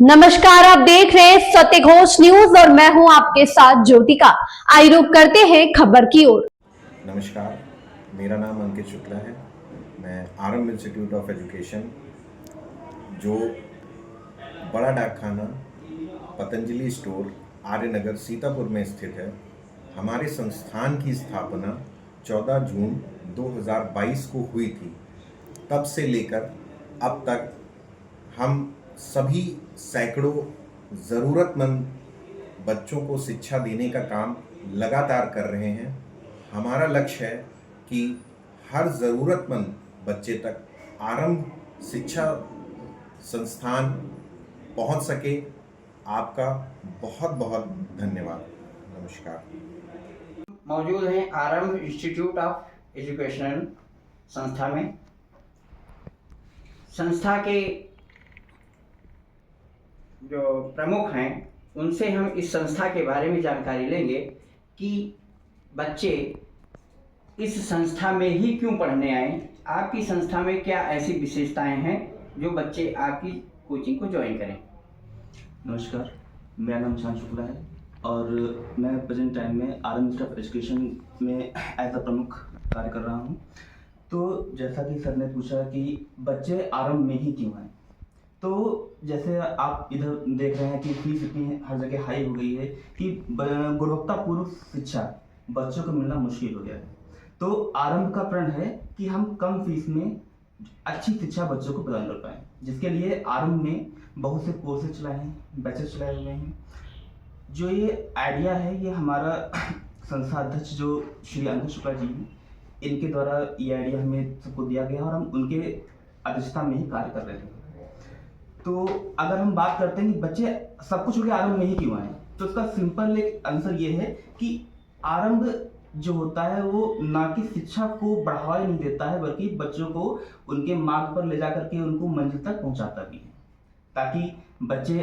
नमस्कार, आप देख रहे हैं सत्य घोष न्यूज और मैं हूं आपके साथ ज्योतिका। आइए रुक करते हैं खबर की ओर। नमस्कार, मेरा नाम अंकित शुक्ला है। मैं आरंभ इंस्टीट्यूट ऑफ एजुकेशन, जो बड़ा डाकखाना पतंजलि स्टोर आर्यनगर सीतापुर में स्थित है, हमारे संस्थान की स्थापना 14 जून 2022 को हुई थी। तब से लेकर अब तक हम सभी सैकड़ों ज़रूरतमंद बच्चों को शिक्षा देने का काम लगातार कर रहे हैं। हमारा लक्ष्य है कि हर ज़रूरतमंद बच्चे तक आरंभ शिक्षा संस्थान पहुंच सके। आपका बहुत बहुत धन्यवाद। नमस्कार। मौजूद हैं आरंभ इंस्टीट्यूट ऑफ एजुकेशनल संस्था में। संस्था के जो प्रमुख हैं उनसे हम इस संस्था के बारे में जानकारी लेंगे कि बच्चे इस संस्था में ही क्यों पढ़ने आए। आपकी संस्था में क्या ऐसी विशेषताएं हैं जो बच्चे आपकी कोचिंग को ज्वाइन करें। नमस्कार, मेरा नाम शान शुक्ला है और मैं प्रेजेंट टाइम में आरंभ इंस्टीट्यूट ऑफ एजुकेशन में एज अ प्रमुख कार्य कर रहा हूं। तो जैसा कि सर ने पूछा कि बच्चे आरंभ में ही क्यों आए, तो जैसे आप इधर देख रहे हैं कि फीस इतनी हर जगह हाई हो गई है कि गुणवत्तापूर्ण शिक्षा बच्चों को मिलना मुश्किल हो गया है। तो आरंभ का प्रण है कि हम कम फीस में अच्छी शिक्षा बच्चों को प्रदान कर पाएँ, जिसके लिए आरंभ में बहुत से कोर्सेज चलाए हैं, बैचेस चलाए हुए हैं। जो ये आइडिया है ये हमारा संस्था अध्यक्ष जो श्री अंकित शुक्ला जी हैं, इनके द्वारा ये आइडिया हमें सबको दिया गया और हम उनके अध्यक्षता में ही कार्य कर रहे हैं। तो अगर हम बात करते हैं कि बच्चे सब कुछ छोड़ आरंभ में ही क्यों आए, तो इसका सिंपल एक आंसर ये है कि आरंभ जो होता है वो ना कि शिक्षा को बढ़ावा ही नहीं देता है, बल्कि बच्चों को उनके मार्ग पर ले जा करके उनको मंजिल तक पहुंचाता भी है, ताकि बच्चे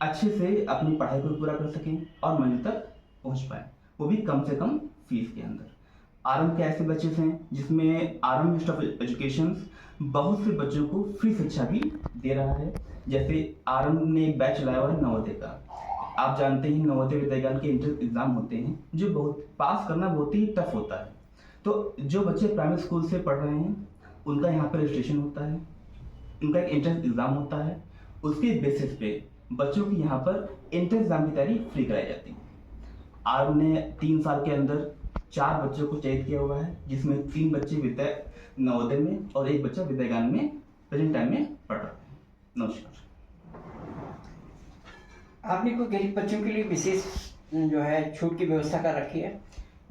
अच्छे से अपनी पढ़ाई को पूरा कर सकें और मंजिल तक पहुंच पाए, वो भी कम से कम फीस के अंदर। आरंभ के ऐसे बच्चे हैं जिसमें आरंभ इंस्टीट्यूट ऑफ एजुकेशन बहुत से बच्चों को फ्री शिक्षा भी दे रहा है। जैसे आरंभ ने एक बैच चलाया हुआ है नवोदय का। आप जानते हैं नवोदय विद्याज्ञान के एंट्रेंस एग्जाम होते हैं जो बहुत पास करना बहुत ही टफ होता है। तो जो बच्चे प्राइमरी स्कूल से पढ़ रहे हैं उनका यहाँ पर रजिस्ट्रेशन होता है, उनका एक एंट्रेंस एग्जाम होता है, उसके बेसिस पे बच्चों की यहाँ पर एंट्रेंस एग्जाम की तैयारी फ्री कराई जाती है। आरंभ ने 3 साल के अंदर 4 बच्चों को चयनित किया हुआ है, जिसमें 3 बच्चे विद्या नवोदय में और 1 बच्चा विद्याज्ञान में प्रेजेंट टाइम में पढ़ रहा है। नमस्कार। आपने कोई गरीब बच्चों के लिए विशेष जो है छूट की व्यवस्था कर रखी है?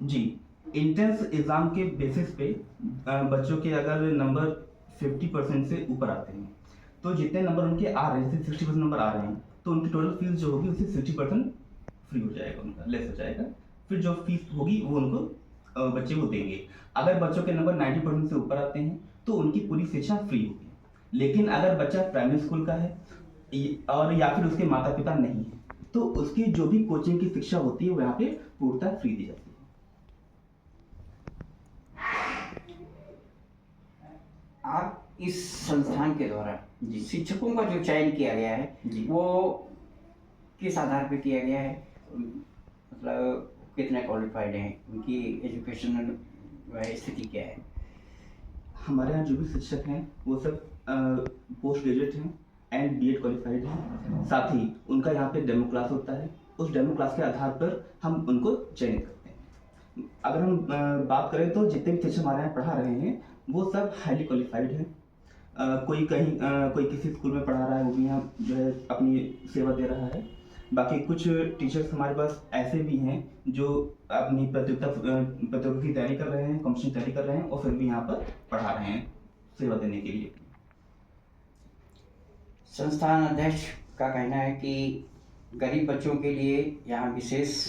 जी, एंट्रेंस एग्जाम के बेसिस पे बच्चों के अगर नंबर 50% से ऊपर आते हैं, तो जितने नंबर उनके आ रहे हैं 60% नंबर आ रहे हैं, तो उनकी टोटल फीस जो होगी उससे 60% फ्री हो जाएगा, उनका लेस हो जाएगा। फिर जो फीस होगी वो उनको बच्चे को देंगे। अगर बच्चों के नंबर 90% से ऊपर आते हैं तो उनकी पूरी शिक्षा फ्री होगी। लेकिन अगर बच्चा प्राइमरी स्कूल का है और या फिर उसके माता पिता नहीं है, तो उसकी जो भी कोचिंग की शिक्षा होती है वो यहाँ पे पूर्णतः फ्री दी जाती है। आप इस संस्थान के द्वारा शिक्षकों का जो चयन किया गया है वो किस आधार पर किया गया है? मतलब कितने क्वालिफाइड हैं, उनकी एजुकेशनल स्थिति क्या है? हमारे यहाँ जो भी शिक्षक हैं वो सब पोस्ट ग्रेजुएट हैं एंड बीएड क्वालिफाइड हैं। साथ ही उनका यहाँ पे डेमो क्लास होता है, उस डेमो क्लास के आधार पर हम उनको चयनित करते हैं। अगर हम बात करें तो जितने भी शिक्षक हमारे यहाँ पढ़ा रहे हैं वो सब हाईली क्वालिफाइड हैं। कोई कहीं कोई किसी स्कूल में पढ़ा रहा है, वो भी यहाँ जो है अपनी सेवा दे रहा है। बाकी कुछ टीचर्स हमारे पास ऐसे भी हैं जो अपनी प्रतियोगिता की तैयारी कर रहे हैं, कॉम्पिटिशन तैयारी कर रहे हैं और फिर भी यहाँ पर पढ़ा रहे हैं सेवा देने के लिए। संस्थान अध्यक्ष का कहना है कि गरीब बच्चों के लिए यहाँ विशेष,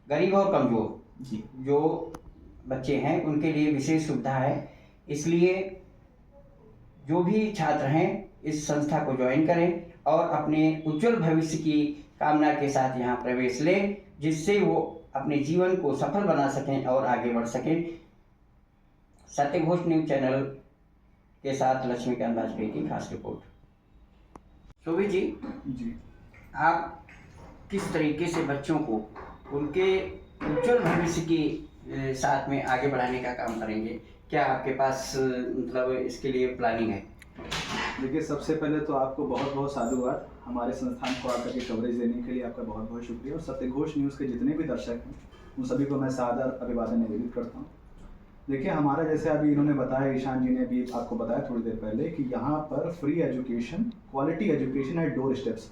गरीब और कमजोर जो बच्चे हैं उनके लिए विशेष सुविधा है। इसलिए जो भी छात्र हैं इस संस्था को ज्वाइन करें और अपने उज्जवल भविष्य की कामना के साथ यहाँ प्रवेश लें, जिससे वो अपने जीवन को सफल बना सकें और आगे बढ़ सकें। सत्य घोष न्यूज चैनल के साथ लक्ष्मीकांत वाजपेयी की खास रिपोर्ट। शोभी जी, जी आप किस तरीके से बच्चों को उनके उज्जवल भविष्य के साथ में आगे बढ़ाने का काम करेंगे? क्या आपके पास मतलब इसके लिए प्लानिंग है? देखिए, सबसे पहले तो आपको बहुत बहुत साधुवाद। हमारे संस्थान को आकर के कवरेज देने के लिए आपका बहुत बहुत शुक्रिया। और सत्यघोष न्यूज़ के जितने भी दर्शक हैं उन सभी को मैं सादर अभिवादन निवेदित करता हूँ। देखिए, हमारा जैसे अभी इन्होंने बताया, ईशान जी ने भी आपको बताया थोड़ी देर पहले कि यहाँ पर free education, quality education at door steps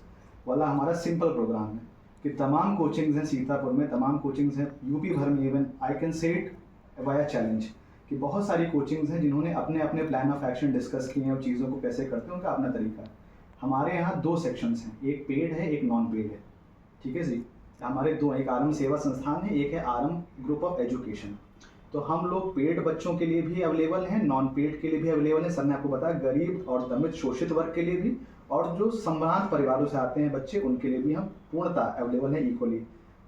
वाला हमारा सिंपल प्रोग्राम है कि तमाम कोचिंग्स हैं सीतापुर में, तमाम कोचिंग्स हैं यूपी भर में, even I can say it via challenge कि बहुत सारी कोचिंग्स हैं जिन्होंने अपने अपने प्लान ऑफ एक्शन डिस्कस किए हैं और चीज़ों को कैसे करते हैं उनका अपना तरीका है। हमारे यहाँ 2 सेक्शंस हैं, एक पेड है, एक नॉन पेड है। ठीक है जी, हमारे 2, एक आरम सेवा संस्थान है, एक है आरम ग्रुप ऑफ एजुकेशन। तो हम लोग पेड बच्चों के लिए भी अवेलेबल हैं, नॉन पेड के लिए भी अवेलेबल हैं। सर ने आपको बताया गरीब और दमित शोषित वर्ग के लिए भी, और जो संभ्रांत परिवारों से आते हैं बच्चे उनके लिए भी हम पूर्णतः अवेलेबल हैं इक्वली।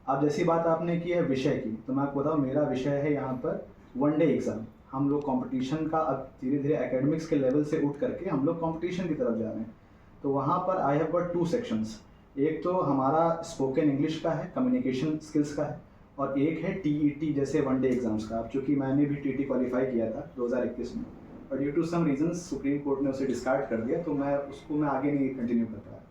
अब जैसी बात आपने की है विषय की, तो मैं आपको बताऊँ मेरा विषय है यहाँ पर 1 डे एग्ज़ाम। हम लोग कंपटीशन का अब धीरे धीरे एकेडमिक्स के लेवल से उठ करके हम लोग कंपटीशन की तरफ जा रहे हैं। तो वहाँ पर आई हैव गॉट 2 सेक्शंस। एक तो हमारा स्पोकन इंग्लिश का है, कम्युनिकेशन स्किल्स का है, और एक है TET जैसे 1 डे एग्जाम्स का। अब चूँकि मैंने भी TT क्वालिफाई किया था 2021 में, और due to some reasons Supreme Court ने उसे डिस्कार्ड कर दिया, तो मैं आगे नहीं कंटिन्यू कर पाया।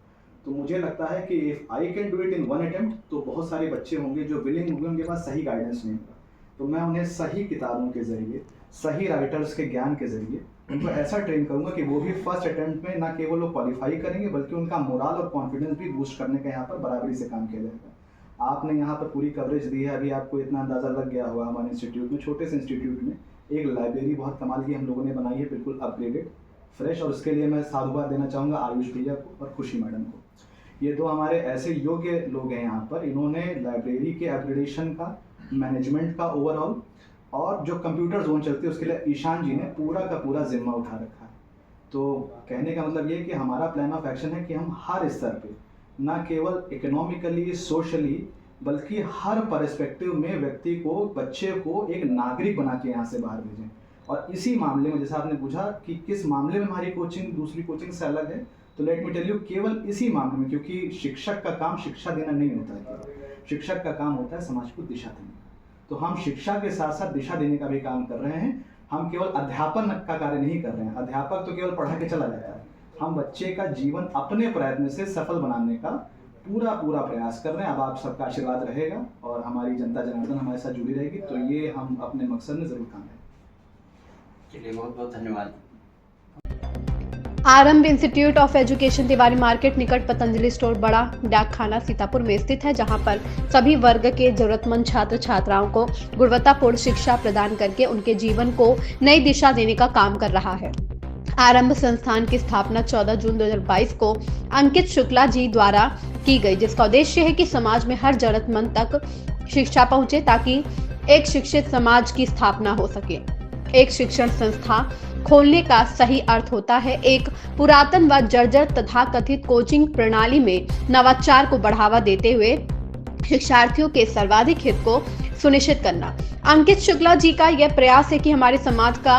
तो मुझे लगता है कि if I can do it in 1 attempt, तो बहुत सारे बच्चे होंगे जो विलिंग होंगे, उनके पास सही गाइडेंस नहीं होगा। तो मैं उन्हें सही किताबों के ज़रिए, सही राइटर्स के ज्ञान के ज़रिए उनको ऐसा ट्रेन करूँगा कि वो भी फर्स्ट अटेम्प्ट में ना केवल वो क्वालिफाई करेंगे, बल्कि उनका मोरल और कॉन्फिडेंस भी बूस्ट करने का यहाँ पर बराबरी से काम किया जाएगा। आपने यहाँ पर पूरी कवरेज दी है, अभी आपको इतना अंदाज़ा लग गया होगा हमारे इंस्टीट्यूट में, छोटे से इंस्टीट्यूट में एक लाइब्रेरी बहुत कमाल की हम लोगों ने बनाई है, बिल्कुल अपग्रेडेड, फ्रेश। और उसके लिए मैं साधुवाद देना चाहूँगा आयुष भैया को और खुशी मैडम को। ये 2 हमारे ऐसे योग्य लोग हैं यहाँ पर, इन्होंने लाइब्रेरी के अपग्रेडेशन का, मैनेजमेंट का ओवरऑल, और जो कंप्यूटर जोन चलती है उसके लिए ईशान जी ने पूरा का पूरा जिम्मा उठा रखा है। तो कहने का मतलब ये है कि हमारा प्लान ऑफ एक्शन है कि हम हर स्तर पे, ना केवल इकोनॉमिकली, सोशली, बल्कि हर पर्सपेक्टिव में व्यक्ति को, बच्चे को एक नागरिक बना के यहाँ से बाहर भेजें। और इसी मामले में, जैसा आपने पूछा कि किस मामले में हमारी कोचिंग दूसरी कोचिंग से अलग है, तो लेट मी टेल यू, केवल इसी मामले में, क्योंकि शिक्षक का काम शिक्षा देना नहीं होता है, शिक्षक का काम होता है समाज को दिशा देना। तो हम शिक्षा के साथ साथ दिशा देने का भी काम कर रहे हैं। हम केवल अध्यापन का कार्य नहीं कर रहे हैं, अध्यापक तो केवल पढ़ा के चला जाता है। हम बच्चे का जीवन अपने प्रयत्न से सफल बनाने का पूरा प्रयास कर रहे हैं। अब आप सबका आशीर्वाद रहेगा और हमारी जनता जनार्दन हमारे साथ जुड़ी रहेगी, तो ये हम अपने मकसद में जरूर कामयाब। चलिए, बहुत बहुत धन्यवाद। आरंभ institute of education Tiwari market निकट पतंजलि स्टोर बड़ा डाकखाना सीतापुर में स्थित है, जहां पर सभी वर्ग के जरूरतमंद छात्र छात्राओं को गुणवत्तापूर्ण शिक्षा प्रदान करके उनके जीवन को नई दिशा देने का काम कर रहा है। आरंभ संस्थान की स्थापना 14 जून 2022 को अंकित शुक्ला जी द्वारा की गई, जिसका उद्देश्य है कि समाज में हर जरूरतमंद तक शिक्षा पहुंचे, ताकि एक शिक्षित समाज की स्थापना हो सके। एक शिक्षण संस्था खोलने का सही अर्थ होता है एक पुरातन व जर्जर तथा कथित कोचिंग प्रणाली में नवाचार को बढ़ावा देते हुए शिक्षार्थियों के सर्वाधिक हित को सुनिश्चित करना। अंकित शुक्ला जी का यह प्रयास है कि हमारे समाज का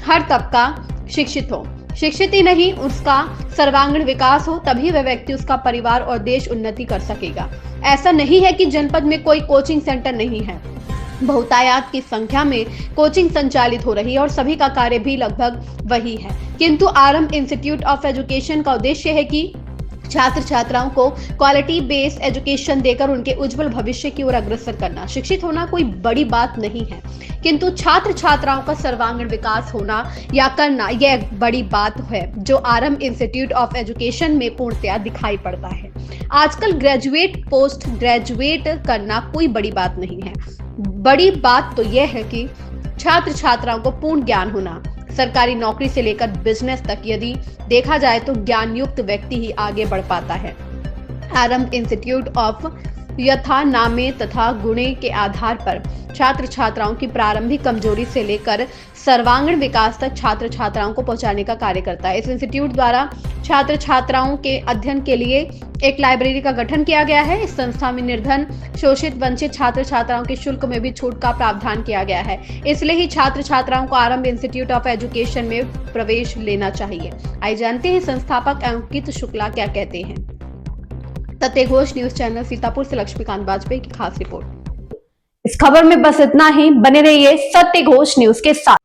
हर तबका शिक्षित हो, शिक्षित ही नहीं उसका सर्वांगीण विकास हो, तभी वह व्यक्ति, उसका परिवार और देश उन्नति कर सकेगा। ऐसा नहीं है कि जनपद में कोई कोचिंग सेंटर नहीं है, बहुतायत की संख्या में कोचिंग संचालित हो रही है और सभी का कार्य भी लगभग वही है, किंतु आरंभ इंस्टीट्यूट ऑफ एजुकेशन का उद्देश्य है कि छात्र छात्राओं को क्वालिटी बेस्ड एजुकेशन देकर उनके उज्जवल भविष्य की ओर अग्रसर करना। शिक्षित होना कोई बड़ी बात नहीं है, किंतु छात्र छात्राओं का सर्वांगीण विकास होना या करना यह बड़ी बात है, जो आरंभ इंस्टीट्यूट ऑफ एजुकेशन में पूर्णतया दिखाई पड़ता है। आजकल ग्रेजुएट, पोस्ट ग्रेजुएट करना कोई बड़ी बात नहीं है, बड़ी बात तो यह है कि छात्र छात्राओं को पूर्ण ज्ञान होना। सरकारी नौकरी से लेकर बिजनेस तक यदि देखा जाए तो ज्ञान युक्त व्यक्ति ही आगे बढ़ पाता है। आरंभ इंस्टीट्यूट ऑफ यथा नामे तथा गुणे के आधार पर छात्र छात्राओं की प्रारंभिक कमजोरी से लेकर सर्वांगीण विकास तक छात्र छात्राओं को पहुंचाने का कार्य करता है। इस इंस्टीट्यूट द्वारा छात्र छात्राओं के अध्ययन के लिए एक लाइब्रेरी का गठन किया गया है। इस संस्था में निर्धन, शोषित, वंचित छात्र छात्राओं के शुल्क में भी छूट का प्रावधान किया गया है। इसलिए ही छात्र छात्राओं को आरंभ इंस्टीट्यूट ऑफ एजुकेशन में प्रवेश लेना चाहिए। आइए जानते हैं संस्थापक अंकित शुक्ला क्या कहते हैं। सत्य घोष न्यूज चैनल सीतापुर से लक्ष्मीकांत वाजपेयी की खास रिपोर्ट। इस खबर में बस इतना ही। बने रहिए सत्य घोष न्यूज के साथ।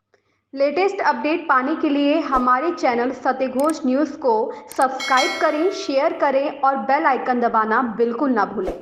लेटेस्ट अपडेट पाने के लिए हमारे चैनल सत्य घोष न्यूज को सब्सक्राइब करें, शेयर करें और बेल आइकन दबाना बिल्कुल ना भूलें।